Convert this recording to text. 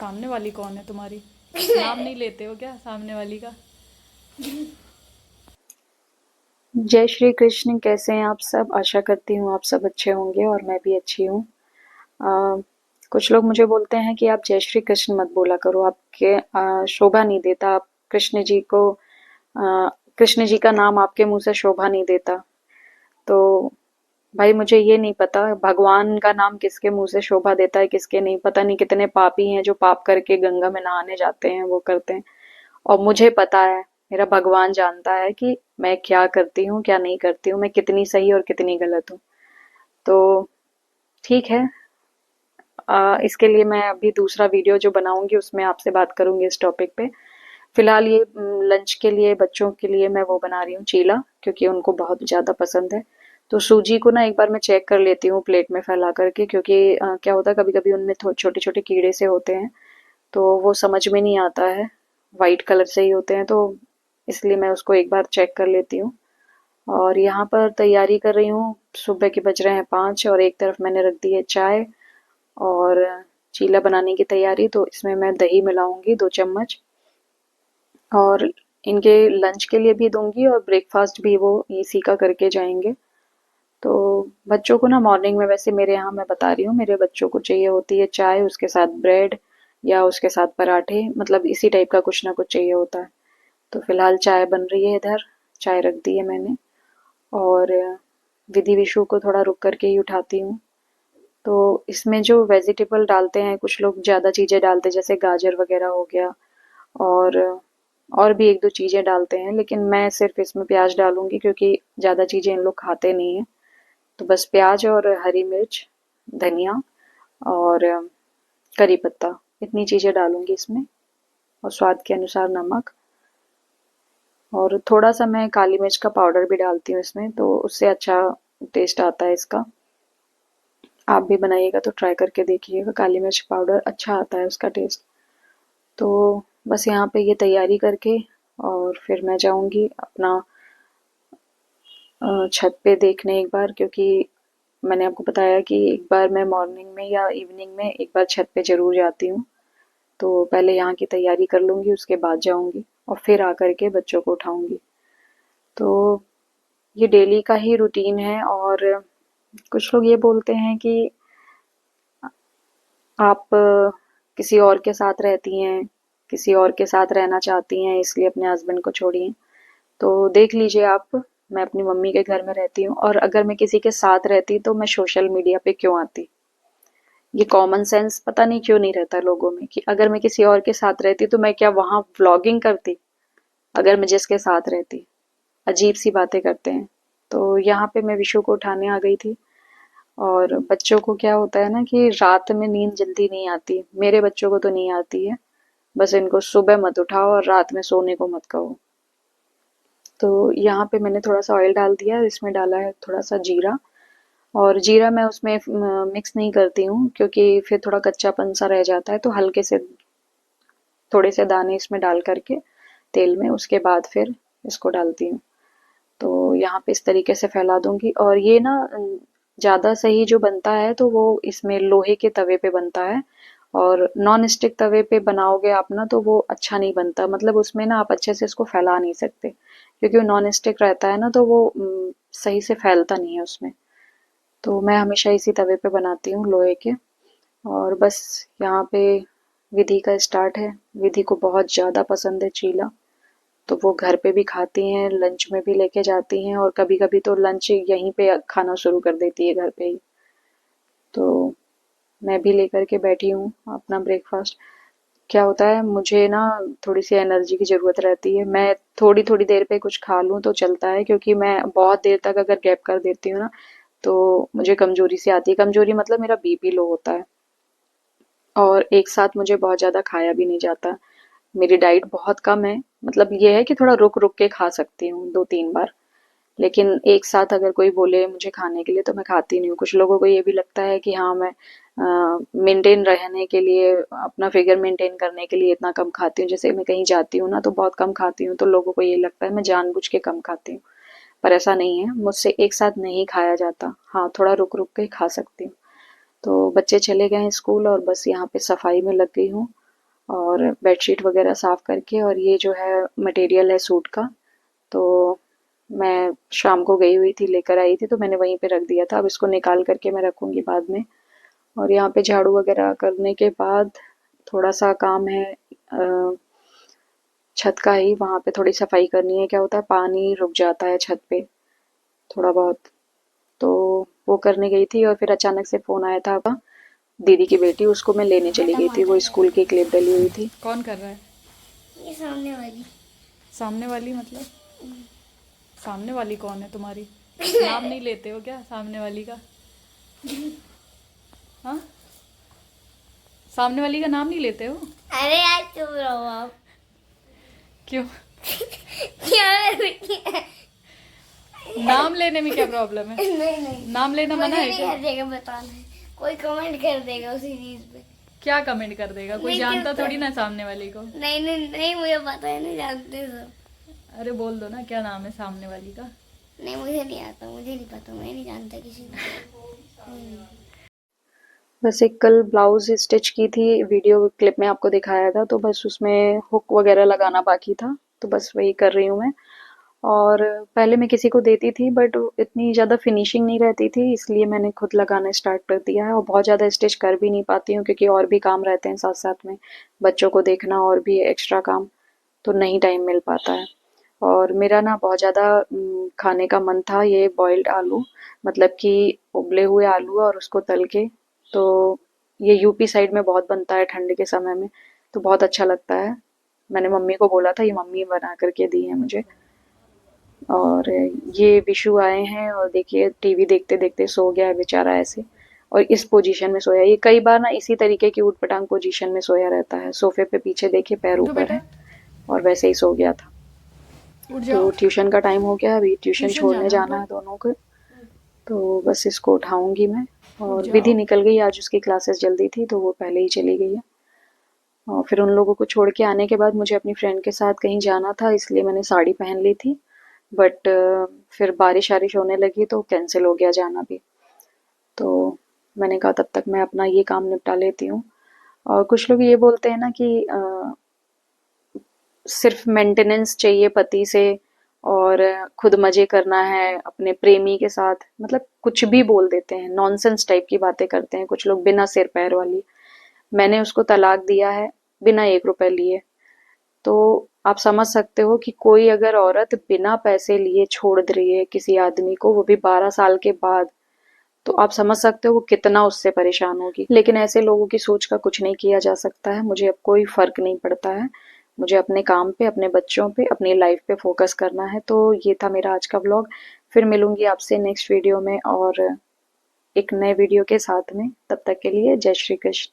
सामने वाली कौन है तुम्हारी? नाम नहीं लेते हो क्या सामने वाली का? जय श्री कृष्ण। कैसे हैं आप सब? आशा करती हूँ आप सब अच्छे होंगे और मैं भी अच्छी हूँ। अ, कुछ लोग मुझे बोलते हैं कि आप जय श्री कृष्ण मत बोला करो, आपके शोभा नहीं देता। आप कृष्ण जी को कृष्ण जी का नाम आपके मुंह से शोभा नहीं देता। तो भाई मुझे ये नहीं पता भगवान का नाम किसके मुंह से शोभा देता है किसके नहीं। पता नहीं कितने पापी हैं जो पाप करके गंगा में नहाने जाते हैं, वो करते हैं। और मुझे पता है, मेरा भगवान जानता है कि मैं क्या करती हूँ क्या नहीं करती हूँ, मैं कितनी सही और कितनी गलत हूँ। तो ठीक है। इसके लिए मैं अभी दूसरा वीडियो जो बनाऊंगी उसमें आपसे बात करूंगी इस टॉपिक पे। फिलहाल ये लंच के लिए बच्चों के लिए मैं वो बना रही हूँ चीला, क्योंकि उनको बहुत ज्यादा पसंद है। तो सूजी को ना एक बार मैं चेक कर लेती हूँ प्लेट में फैला करके, क्योंकि क्या होता है कभी कभी उनमें छोटे छोटे कीड़े से होते हैं, तो वो समझ में नहीं आता है। वाइट कलर से ही होते हैं, तो इसलिए मैं उसको एक बार चेक कर लेती हूँ। और यहाँ पर तैयारी कर रही हूँ। सुबह के बज रहे हैं 5 और एक तरफ मैंने रख दी है चाय और चीला बनाने की तैयारी। तो इसमें मैं दही मिलाऊंगी 2 चम्मच, और इनके लंच के लिए भी दूंगी और ब्रेकफास्ट भी वो इसी का करके जाएंगे। तो बच्चों को ना मॉर्निंग में, वैसे मेरे यहाँ मैं बता रही हूँ, मेरे बच्चों को चाहिए होती है चाय, उसके साथ ब्रेड या उसके साथ पराठे, मतलब इसी टाइप का कुछ ना कुछ चाहिए होता है। तो फिलहाल चाय बन रही है इधर, चाय रख दी है मैंने। और विधि विशु को थोड़ा रुक करके ही उठाती हूँ। तो इसमें जो वेजिटेबल डालते हैं कुछ लोग ज्यादा चीजें डालते हैं, जैसे गाजर वगैरह हो गया, और और भी एक दो चीजें डालते हैं, लेकिन मैं सिर्फ इसमें प्याज डालूंगी क्योंकि ज्यादा चीजें इन लोग खाते नहीं है। तो बस प्याज और हरी मिर्च, धनिया और करी पत्ता, इतनी चीजें डालूंगी इसमें, और स्वाद के अनुसार नमक। और थोड़ा सा मैं काली मिर्च का पाउडर भी डालती हूँ इसमें, तो उससे अच्छा टेस्ट आता है इसका। आप भी बनाइएगा तो ट्राई करके देखिएगा, काली मिर्च पाउडर अच्छा आता है उसका टेस्ट। तो बस यहाँ पे ये तैयारी करके और फिर मैं जाऊंगी अपना छत पे देखने एक बार, क्योंकि मैंने आपको बताया कि एक बार मैं मॉर्निंग में या इवनिंग में एक बार छत पे जरूर जाती हूँ। तो पहले यहाँ की तैयारी कर लूंगी, उसके बाद जाऊंगी और फिर आकर के बच्चों को उठाऊंगी। तो ये डेली का ही रूटीन है। और कुछ लोग ये बोलते हैं कि आप किसी और के साथ रहती हैं, किसी और के साथ रहना चाहती हैं, इसलिए अपने हस्बैंड को छोड़िए। तो देख लीजिए आप, मैं अपनी मम्मी के घर में रहती हूँ, और अगर मैं किसी के साथ रहती तो मैं सोशल मीडिया पे क्यों आती? ये कॉमन सेंस पता नहीं क्यों नहीं रहता लोगों में, कि अगर मैं किसी और के साथ रहती तो मैं क्या वहां व्लॉगिंग करती? अगर मैं जिसके साथ रहती, अजीब सी बातें करते हैं। तो यहाँ पे मैं विशु को उठाने आ गई थी। और बच्चों को क्या होता है ना कि रात में नींद जल्दी नहीं आती, मेरे बच्चों को तो नहीं आती है। बस इनको सुबह मत उठाओ और रात में सोने को मत कहो। तो यहाँ पे मैंने थोड़ा सा ऑयल डाल दिया, इसमें डाला है थोड़ा सा जीरा। और जीरा मैं उसमें मिक्स नहीं करती हूँ, क्योंकि फिर थोड़ा कच्चापन सा रह जाता है। तो हल्के से थोड़े से दाने इसमें डाल करके तेल में, उसके बाद फिर इसको डालती हूँ। तो यहाँ पे इस तरीके से फैला दूंगी। और ये ना ज्यादा सही जो बनता है तो वो इसमें लोहे के तवे पे बनता है। और नॉन स्टिक तवे पे बनाओगे आप ना तो वो अच्छा नहीं बनता, मतलब उसमें ना आप अच्छे से इसको फैला नहीं सकते, क्योंकि वो नॉन स्टिक रहता है ना, तो वो सही से फैलता नहीं है उसमें। तो मैं हमेशा इसी तवे पे बनाती हूँ, लोहे के। और बस यहाँ पे विधि का स्टार्ट है। विधि को बहुत ज्यादा पसंद है चीला, तो वो घर पे भी खाती हैं, लंच में भी लेके जाती हैं, और कभी कभी तो लंच यहीं पे खाना शुरू कर देती है घर पे ही। तो मैं भी लेकर के बैठी हूँ अपना ब्रेकफास्ट। क्या होता है, मुझे ना थोड़ी सी एनर्जी की जरूरत रहती है। मैं थोड़ी थोड़ी देर पे कुछ खा लूँ तो चलता है, क्योंकि मैं बहुत देर तक अगर गैप कर देती हूँ ना तो मुझे कमजोरी सी आती है। कमजोरी मतलब मेरा बीपी लो होता है, और एक साथ मुझे बहुत ज्यादा खाया भी नहीं जाता। मेरी डाइट बहुत कम है, मतलब ये है कि थोड़ा रुक रुक के खा सकती हूँ 2-3 बार। लेकिन एक साथ अगर कोई बोले मुझे खाने के लिए तो मैं खाती नहीं हूँ। कुछ लोगों को ये भी लगता है कि हाँ, मैं मेंटेन रहने के लिए, अपना फिगर मेंटेन करने के लिए इतना कम खाती हूँ। जैसे मैं कहीं जाती हूँ ना तो बहुत कम खाती हूँ, तो लोगों को ये लगता है मैं जानबूझ के कम खाती हूँ। पर ऐसा नहीं है, मुझसे एक साथ नहीं खाया जाता। हाँ, थोड़ा रुक रुक के खा सकती हूँ। तो बच्चे चले गए हैं स्कूल और बस यहाँ पे सफाई में लग गई हूँ। और बेडशीट वगैरह साफ़ करके, और ये जो है मटेरियल है सूट का, तो मैं शाम को गई हुई थी, लेकर आई थी, तो मैंने वहीं पे रख दिया था। अब इसको निकाल करके मैं रखूँगी बाद में। और यहाँ पे झाड़ू वगैरह करने के बाद थोड़ा सा काम है छत का ही, वहाँ पे थोड़ी सफाई करनी है। क्या होता है, पानी रुक जाता है छत पे थोड़ा बहुत, तो वो करने गई थी। और फिर अचानक से फ़ोन आया था दीदी की बेटी, उसको मैं लेने चली गई थी। वो स्कूल की क्लिप डली हुई थी। कौन कर रहा है? ये सामने वाली। सामने वाली मतलब? सामने वाली कौन है तुम्हारी? नाम नहीं लेते हो क्या सामने वाली का? हाँ, सामने वाली का नाम नहीं लेते हो? अरे यार चुप रहो आप। क्यों? क्या? नाम लेने में क्या प्रॉब्लम है? नहीं नहीं, नाम लेना मुझे मना है नहीं क्या? कर देगा, बताना है। कोई कमेंट कर देगा उसी चीज पे। क्या कमेंट कर देगा? कोई नहीं जानता करता। थोड़ी ना सामने वाली को। नहीं नहीं नहीं, मुझे पता है, नहीं जानते सब। अरे बोल दो ना क्या नाम है सामने वाली का। नहीं मुझे नहीं आता, मुझे नहीं पता, मैं नहीं जानता किसी को। बस एक कल ब्लाउज स्टिच की थी, वीडियो क्लिप में आपको दिखाया था, तो बस उसमें हुक वगैरह लगाना बाकी था, तो बस वही कर रही हूँ मैं। और पहले मैं किसी को देती थी, बट इतनी ज़्यादा फिनिशिंग नहीं रहती थी, इसलिए मैंने खुद लगाना स्टार्ट कर दिया है। और बहुत ज़्यादा स्टिच कर भी नहीं पाती हूँ, क्योंकि और भी काम रहते हैं साथ साथ में, बच्चों को देखना और भी एक्स्ट्रा काम, तो नहीं टाइम मिल पाता है। और मेरा ना बहुत ज़्यादा खाने का मन था ये बॉइल्ड आलू, मतलब कि उबले हुए आलू और उसको तल के। तो ये यूपी साइड में बहुत बनता है ठंड के समय में, तो बहुत अच्छा लगता है। मैंने मम्मी को बोला था, ये मम्मी बना करके दी है मुझे। और ये विशु आए हैं, और देखिए टीवी देखते देखते सो गया है बेचारा ऐसे, और इस पोजीशन में सोया। ये कई बार ना इसी तरीके की ऊटपटांग पोजीशन में सोया रहता है, सोफे पे पीछे देखिए पैर उठो ऊपर बेटा, है, और वैसे ही सो गया था। उठ तो जाओ। ट्यूशन का टाइम हो गया, अभी ट्यूशन ट्यूशन छोड़ने जाना है, जाना उठो। है दोनों को। तो बस इसको उठाऊंगी मैं। उठ और विधि जाओ। निकल गई, आज उसकी क्लासेस जल्दी थी, तो वो पहले ही चली गई है। और फिर उन लोगों को छोड़ के आने के बाद मुझे अपनी फ्रेंड के साथ कहीं जाना था, इसलिए मैंने साड़ी पहन ली थी। बट फिर बारिश वारिश होने लगी, तो कैंसिल हो गया जाना भी। तो मैंने कहा तब तक मैं अपना ये काम निपटा लेती हूँ। और कुछ लोग ये बोलते हैं ना कि सिर्फ मेंटेनेंस चाहिए पति से, और खुद मजे करना है अपने प्रेमी के साथ, मतलब कुछ भी बोल देते हैं, नॉनसेंस टाइप की बातें करते हैं कुछ लोग, बिना सिर पैर वाली। मैंने उसको तलाक दिया है बिना 1 रुपए लिए। तो आप समझ सकते हो कि कोई अगर औरत बिना पैसे लिए छोड़ दे रही है किसी आदमी को, वो भी 12 साल के बाद, तो आप समझ सकते हो वो कितना उससे परेशान होगी। लेकिन ऐसे लोगों की सोच का कुछ नहीं किया जा सकता है। मुझे अब कोई फर्क नहीं पड़ता है, मुझे अपने काम पे, अपने बच्चों पे, अपनी लाइफ पे फोकस करना है। तो ये था मेरा आज का व्लॉग। फिर मिलूंगी आपसे नेक्स्ट वीडियो में, और एक नए वीडियो के साथ में। तब तक के लिए जय श्री कृष्ण।